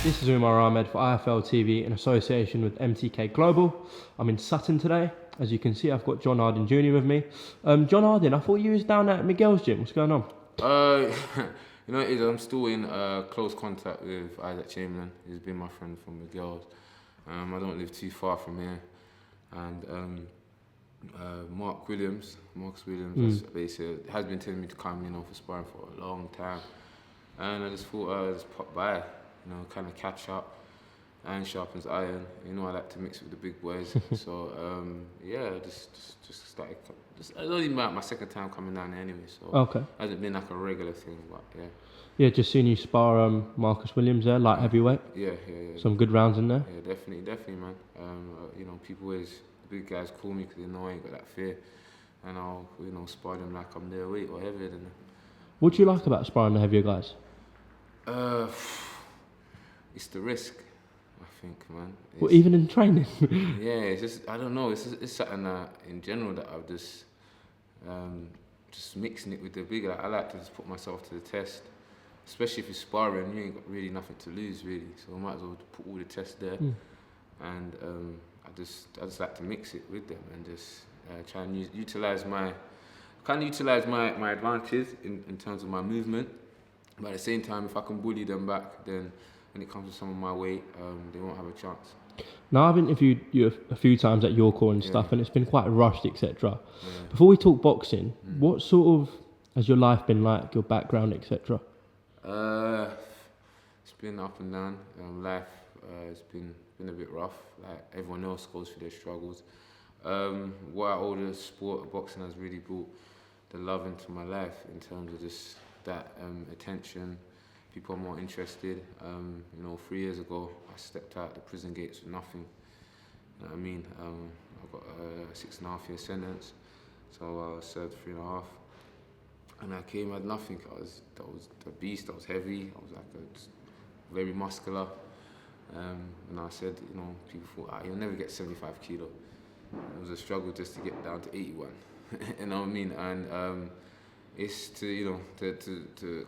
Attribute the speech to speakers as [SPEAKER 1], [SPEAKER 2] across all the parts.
[SPEAKER 1] This is UMAR AHMED for IFL TV in association with MTK Global. I'm in Sutton today. As you can see, I've got John Harding Jr. with me. John Harding, I thought you was down at Miguel's gym. What's going on?
[SPEAKER 2] You know what it is, I'm still in close contact with Isaac Chamberlain. He's been my friend from Miguel's. I don't live too far from here. And Marcus Williams, basically has been telling me to come, for sparring for a long time. And I just thought I'd just pop by, kind of catch up. Iron sharpens iron. I like to mix with the big boys. So just started. It's only my second time coming down there anyway. So
[SPEAKER 1] Okay.
[SPEAKER 2] It hasn't been like a regular thing, but yeah.
[SPEAKER 1] Yeah, just seen you spar Marcus Williams there, light heavyweight.
[SPEAKER 2] Yeah.
[SPEAKER 1] Some good rounds in there.
[SPEAKER 2] Yeah, definitely, man. People always, the big guys call me because they know I ain't got that fear, and I'll spar them like I'm their weight or heavier than them.
[SPEAKER 1] What do you like about sparring the heavier guys?
[SPEAKER 2] It's the risk, I think, man.
[SPEAKER 1] Well, even in training.
[SPEAKER 2] Yeah, it's just, I don't know. It's something that in general that I've just mixing it with the bigger. I like to just put myself to the test, especially if you're sparring. You ain't got really nothing to lose, really. So I might as well put all the tests there, and I just like to mix it with them and just try and utilize my advantages in terms of my movement. But at the same time, if I can bully them back, then when it comes to some of my weight, they won't have a chance.
[SPEAKER 1] Now, I've interviewed you a few times at your call and stuff, and it's been quite rushed, etc.
[SPEAKER 2] Yeah.
[SPEAKER 1] Before we talk boxing, what sort of has your life been like, your background, etc.?
[SPEAKER 2] It's been up and down. Life has been a bit rough. Like everyone else goes through their struggles. What I owe the sport of boxing has really brought the love into my life in terms of just that attention. People are more interested. 3 years ago, I stepped out the prison gates with nothing. You know what I mean? I got a 6.5-year sentence, so I served 3.5. And I came, I had nothing. I was a beast. I was heavy. I was very muscular. And I said, people thought, you'll never get 75 kilo. It was a struggle just to get down to 81. You know what I mean? And it's to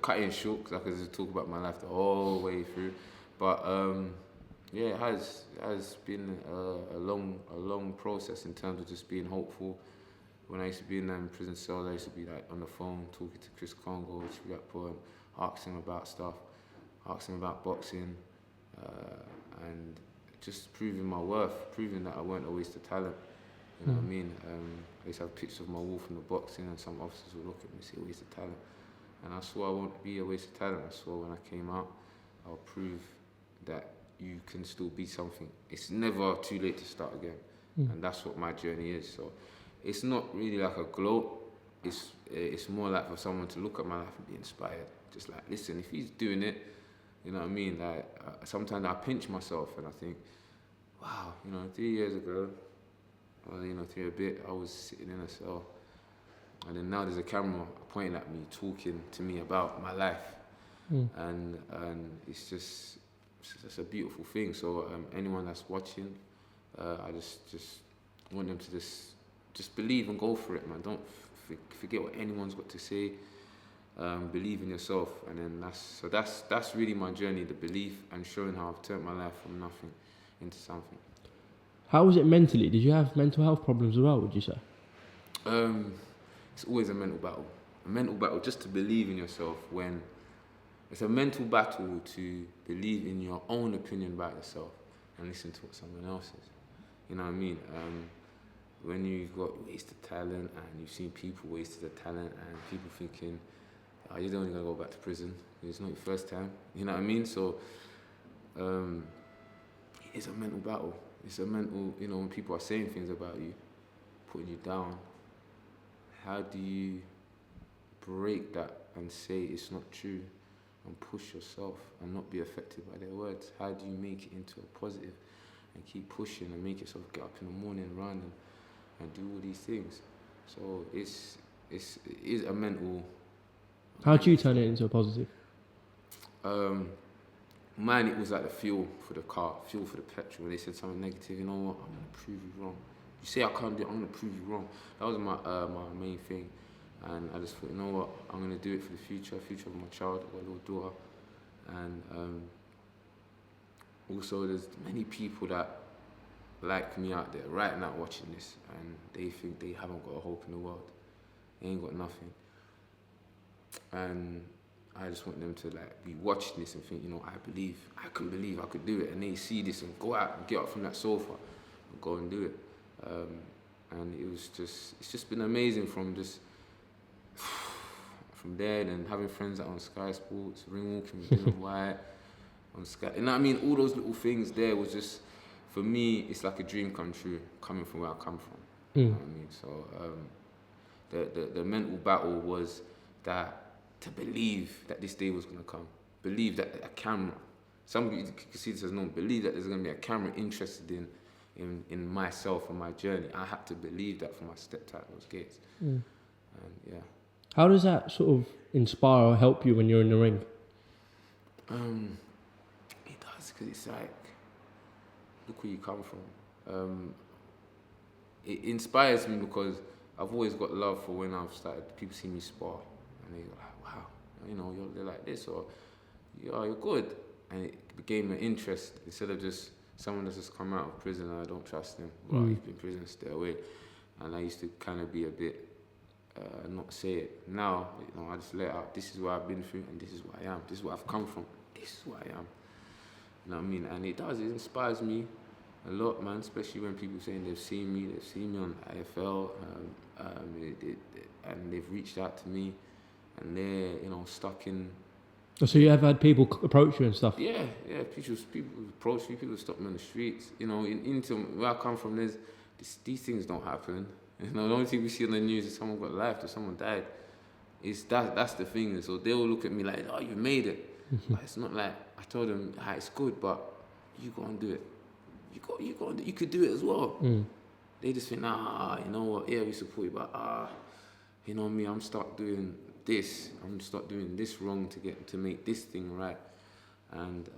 [SPEAKER 2] cut it short, because I could just talk about my life the whole way through. But it has been a long process in terms of just being hopeful. When I used to be in them prison cells, I used to be like on the phone talking to Chris Congo, and asking him about stuff, asking him about boxing, and just proving my worth, proving that I weren't a waste of talent. You know what I mean? I used to have pictures of my wall from the boxing, and some officers would look at me and say, waste of talent. And I swore I won't be a waste of talent. I swore when I came out, I'll prove that you can still be something. It's never too late to start again. And that's what my journey is. So it's not really like a gloat. It's more like for someone to look at my life and be inspired. Just like, listen, if he's doing it, you know what I mean? Like, sometimes I pinch myself and I think, wow, 3 years ago, 3 a bit, I was sitting in a cell. And then now there's a camera pointing at me, talking to me about my life. And it's just a beautiful thing. So anyone that's watching, I just want them to just believe and go for it, man. Don't forget what anyone's got to say. Believe in yourself, and then that's really my journey, the belief and showing how I've turned my life from nothing into something.
[SPEAKER 1] How was it mentally? Did you have mental health problems as well, would you say?
[SPEAKER 2] It's always a mental battle just to believe in yourself. When it's a mental battle to believe in your own opinion about yourself and listen to what someone else says. You know what I mean? When you've got wasted talent and you've seen people wasted their talent and people thinking, you're only going to go back to prison. It's not your first time. You know what I mean? So it's a mental battle. It's a mental, when people are saying things about you, putting you down, how do you break that and say it's not true and push yourself and not be affected by their words? How do you make it into a positive and keep pushing and make yourself get up in the morning, run and do all these things? So it is a mental.
[SPEAKER 1] How do you turn it into a positive?
[SPEAKER 2] Mine, it was like the fuel for the car, fuel for the petrol. They said something negative, you know what, I'm going to prove you wrong. You say I can't do it, I'm going to prove you wrong. That was my main thing. And I just thought, you know what, I'm going to do it for the future of my child. I've got a little daughter. And also there's many people that like me out there right now watching this, and they think they haven't got a hope in the world. They ain't got nothing. And I just want them to like be watching this and think, you know, I can believe I could do it. And they see this and go out and get up from that sofa and go and do it. And it's just been amazing from there, and having friends out on Sky Sports, ring walking with Dillian Whyte on Sky. You know what I mean? All those little things there was just, for me, it's like a dream come true coming from where I come from. You know what I mean? So the mental battle was that, to believe that this day was going to come, believe that a camera, some people can see this as no, believe that there's going to be a camera interested in myself and my journey. I had to believe that for my step out those gates. And yeah.
[SPEAKER 1] How does that sort of inspire or help you when you're in the ring?
[SPEAKER 2] It does, because it's like, look where you come from. It inspires me because I've always got love for when I've started, people see me spar and they're like, wow, you know, they're like this, or you're good. And it became an interest instead of just someone that's just come out of prison and I don't trust him. Well, he's been in prison, stay away. And I used to kind of be a bit, not say it. Now, you know, I just let out, this is what I've been through and this is what I am. This is what I've come from. This is what I am. You know what I mean? And it inspires me a lot, man, especially when people saying they've seen me on IFL, and they've reached out to me, and they're, you know, stuck in.
[SPEAKER 1] So you have had people approach you and stuff?
[SPEAKER 2] Yeah, people approach me, people stop me on the streets. You know, into where I come from, these things don't happen. You know, the only thing we see on the news is someone got life or someone died. That's the thing. So they'll look at me like, oh, you made it. But it's not like, I told them, it's good, but you go and do it. You could do it as well. They just think, nah, you know what, yeah, we support you, but you know me, I'm stuck doing this. I'm stuck doing this wrong to make this thing right. And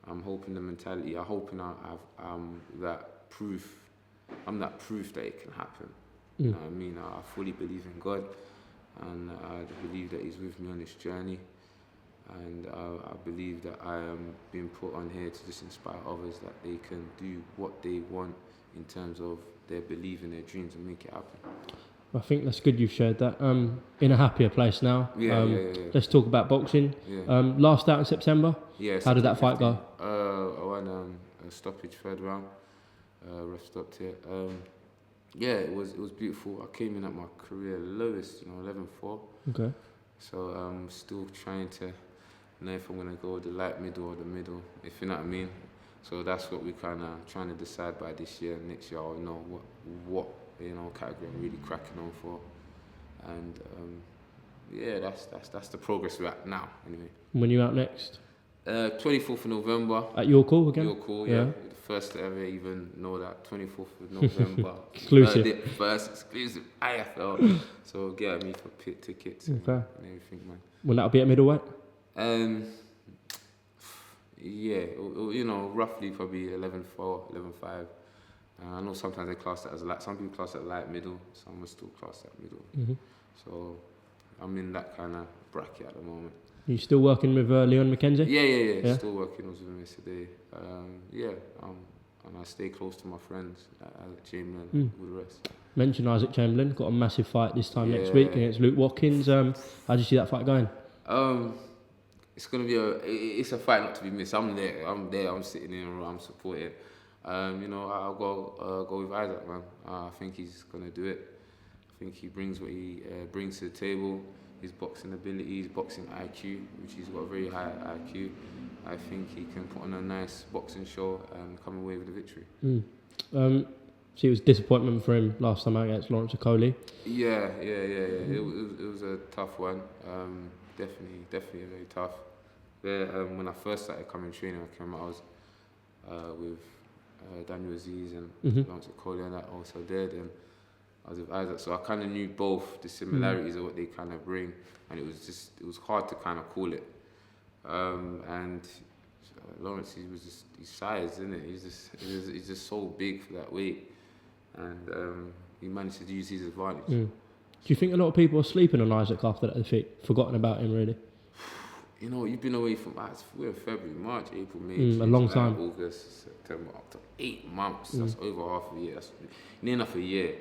[SPEAKER 2] I'm hoping the mentality, I'm hoping I'm that proof that it can happen. You know what I mean? I fully believe in God, and I believe that He's with me on this journey. And I believe that I am being put on here to just inspire others that they can do what they want in terms of their belief in their dreams and make it happen.
[SPEAKER 1] I think that's good you've shared that. In a happier place now.
[SPEAKER 2] Yeah.
[SPEAKER 1] Let's talk about boxing.
[SPEAKER 2] Yeah.
[SPEAKER 1] Last out in September.
[SPEAKER 2] Yeah.
[SPEAKER 1] How did that fight go?
[SPEAKER 2] I won a stoppage, third round. Ref stopped it. Yeah, it was beautiful. I came in at my career lowest, 11-4.
[SPEAKER 1] Okay.
[SPEAKER 2] So I'm still trying to know if I'm gonna go the light middle or the middle, if you know what I mean. So that's what we kind of trying to decide by this year. Next year I'll know what category I'm really cracking on for. And yeah, that's the progress we're at now. Anyway.
[SPEAKER 1] When you out next?
[SPEAKER 2] 24th of November.
[SPEAKER 1] At your call again?
[SPEAKER 2] Your call, yeah. The first to ever even know that. 24th of November.
[SPEAKER 1] Exclusive.
[SPEAKER 2] First exclusive IFL. So get at me for pit tickets and everything, man.
[SPEAKER 1] Will that be at middleweight?
[SPEAKER 2] Yeah, roughly probably 11-4, 11-5. I know sometimes they class that as light. Some people class that light middle. Some will still class that middle. So I'm in that kind of bracket at the moment.
[SPEAKER 1] You still working with Leon McKenzie?
[SPEAKER 2] Yeah. Still working. I was with him yesterday. And I stay close to my friends, Alec Chamberlain, all the rest.
[SPEAKER 1] Mentioned Isaac Chamberlain, got a massive fight this time next week against Luke Watkins. How do you see that fight going?
[SPEAKER 2] It's gonna be it's a fight not to be missed. I'm there. I'm sitting in a row. I'm supporting. I'll go with Isaac, man. I think he's gonna do it. I think he brings what he brings to the table. His boxing ability, his boxing IQ, which he's got a very high IQ. I think he can put on a nice boxing show and come away with a victory.
[SPEAKER 1] See, it was disappointment for him last time out against Lawrence Okoli.
[SPEAKER 2] Yeah. It was a tough one. Definitely very tough. When I first started coming training, I was with Daniel Aziz and Lawrence Okoli, and that also there. Then I was with Isaac, so I kind of knew both the similarities of what they kind of bring, and it was hard to kind of call it. And Lawrence, he's size, isn't it? He's just so big for that weight, and he managed to use his advantage.
[SPEAKER 1] Do you think a lot of people are sleeping on Isaac after that defeat, forgotten about him really?
[SPEAKER 2] you know, you've been away from we're in February, March, April, May,
[SPEAKER 1] A
[SPEAKER 2] June,
[SPEAKER 1] long
[SPEAKER 2] July,
[SPEAKER 1] time.
[SPEAKER 2] August, September, October, 8 months. That's over half a year. That's near enough a year.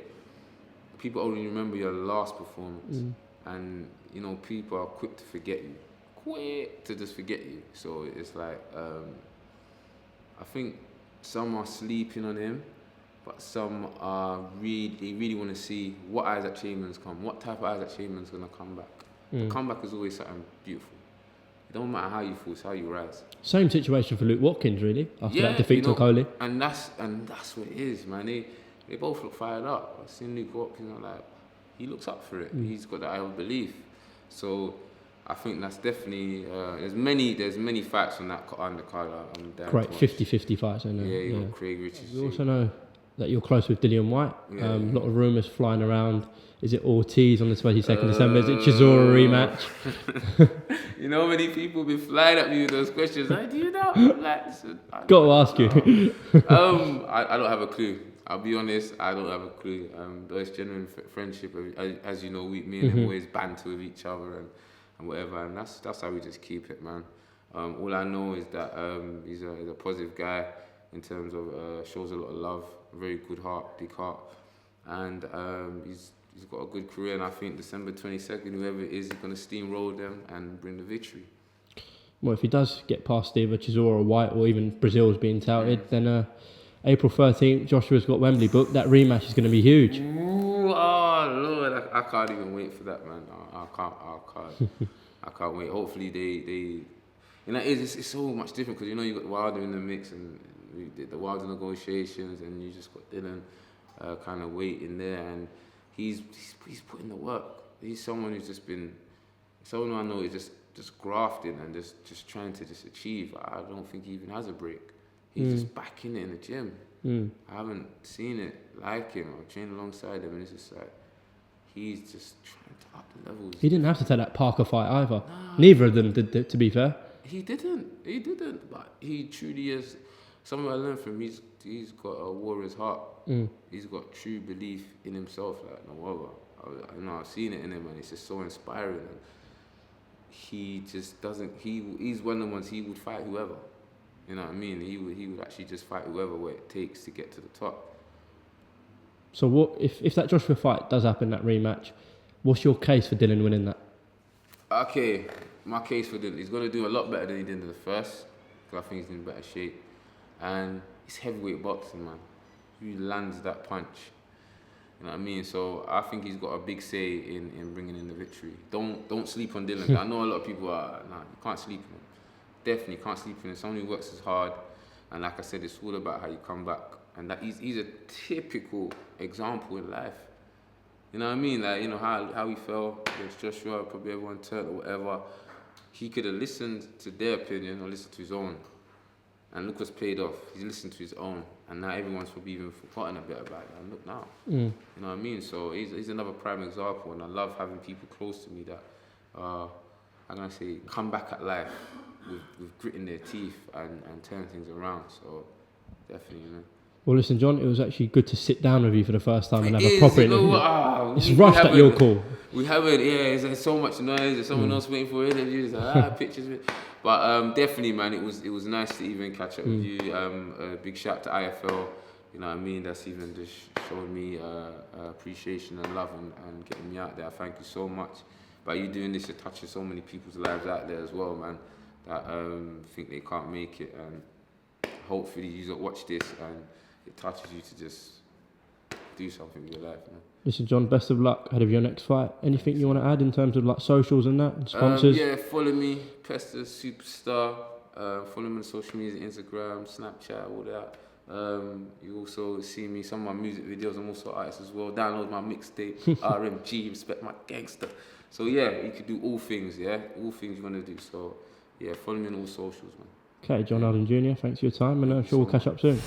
[SPEAKER 2] People only remember your last performance, and you know, people are quick to forget you, quick to just forget you. So it's like, I think some are sleeping on him, but some are they really want to see what Isaac Chamberlain's come, what type of Isaac Chamberlain's gonna come back. The comeback is always something beautiful. It don't matter how you fall, it's how you rise.
[SPEAKER 1] Same situation for Luke Watkins, really, after that defeat to Coley.
[SPEAKER 2] And that's what it is, man. They both look fired up. I've seen Luke Watkins, I'm like, he looks up for it. He's got the eye of belief. So I think that's definitely there's many facts on that undercard. I'm down.
[SPEAKER 1] Great 50-50 fights, I know.
[SPEAKER 2] Yeah, you got Craig Richards.
[SPEAKER 1] We also know that you're close with Dillian Whyte.
[SPEAKER 2] Yeah.
[SPEAKER 1] A lot of rumours flying around. Is it Ortiz on the 22nd December? Is it Chisora rematch?
[SPEAKER 2] You know, many people be flying at me with those questions. Like, do you know? I'm like,
[SPEAKER 1] Got to ask you.
[SPEAKER 2] I don't have a clue. I'll be honest, I don't have a clue. There's genuine friendship. As you know, me and him always banter with each other and whatever. And that's how we just keep it, man. All I know is that he's a positive guy in terms of shows a lot of love, very good heart, big heart. And he's got a good career, and I think December 22nd, whoever it is going to steamroll them and bring the victory.
[SPEAKER 1] Well, if he does get past either Chisora or White, or even Brazil's being touted, then April 13th, Joshua's got Wembley booked. That rematch is going to be huge.
[SPEAKER 2] Ooh, oh Lord, I can't even wait for that, man. I can't wait. Hopefully they you know, it's so much different because, you know, you got Wilder in the mix, and we did the Wilder negotiations, and you just got Dillian kind of waiting there, and he's putting the work. He's someone who's just been, someone I know is just grafting and just trying to just achieve. I don't think he even has a break. He's just back in it in the gym. I haven't seen it like him. I've trained alongside him, and it's just like, he's just trying to up the levels.
[SPEAKER 1] He didn't have to take that Parker fight either. No. Neither of them did, to be fair.
[SPEAKER 2] He didn't. But he truly is. Something I learned from him, he's got a warrior's heart. He's got true belief in himself like no other. I know I've seen it in him, and it's just so inspiring. And he just doesn't. He's one of the ones, he would fight whoever. You know what I mean? He would actually just fight whoever where it takes to get to the top.
[SPEAKER 1] So what if that Joshua fight does happen, that rematch? What's your case for Dillian winning that?
[SPEAKER 2] Okay, my case for Dillian, he's going to do a lot better than he did in the first, because I think he's in better shape. And it's heavyweight boxing, man. He lands that punch. You know what I mean? So I think he's got a big say in bringing in the victory. Don't sleep on Dillian. I know a lot of people are, you can't sleep on him. Definitely can't sleep on him. Someone who works as hard. And like I said, it's all about how you come back. And that he's a typical example in life. You know what I mean? Like, you know, how he fell against Joshua, probably everyone turned or whatever. He could have listened to their opinion or listened to his own. And look what's paid off. He's listened to his own. And now everyone's probably even forgotten a bit about it. And look now. You know what I mean? So he's another prime example. And I love having people close to me that, I'm going to say, come back at life with grit in their teeth and turn things around. So definitely, you know.
[SPEAKER 1] Well, listen, John, it was actually good to sit down with you for the first time and have a proper interview. It's rough that you're cool.
[SPEAKER 2] We haven't, there's so much noise. There's someone else waiting for interviews. Pictures. But definitely, man, it was nice to even catch up with you. A big shout to IFL. You know what I mean? That's even just showing me appreciation and love and getting me out there. Thank you so much. By you doing this, you're touching so many people's lives out there as well, man, that think they can't make it. And hopefully you don't watch this and it touches you to just do something with your life, man.
[SPEAKER 1] Listen, John, best of luck ahead of your next fight. Anything you want to add in terms of like socials and that, and sponsors?
[SPEAKER 2] Yeah, follow me, Pester Superstar. Follow me on social media, Instagram, Snapchat, all that. You also see me, some of my music videos. I'm also an artist as well. Download my mixtape, RMG, Respect My Gangster. So yeah, you could do all things, all things you want to do. So yeah, follow me on all socials, man.
[SPEAKER 1] Okay, John Arden Jr., thanks for your time, and I'm sure we'll catch up soon.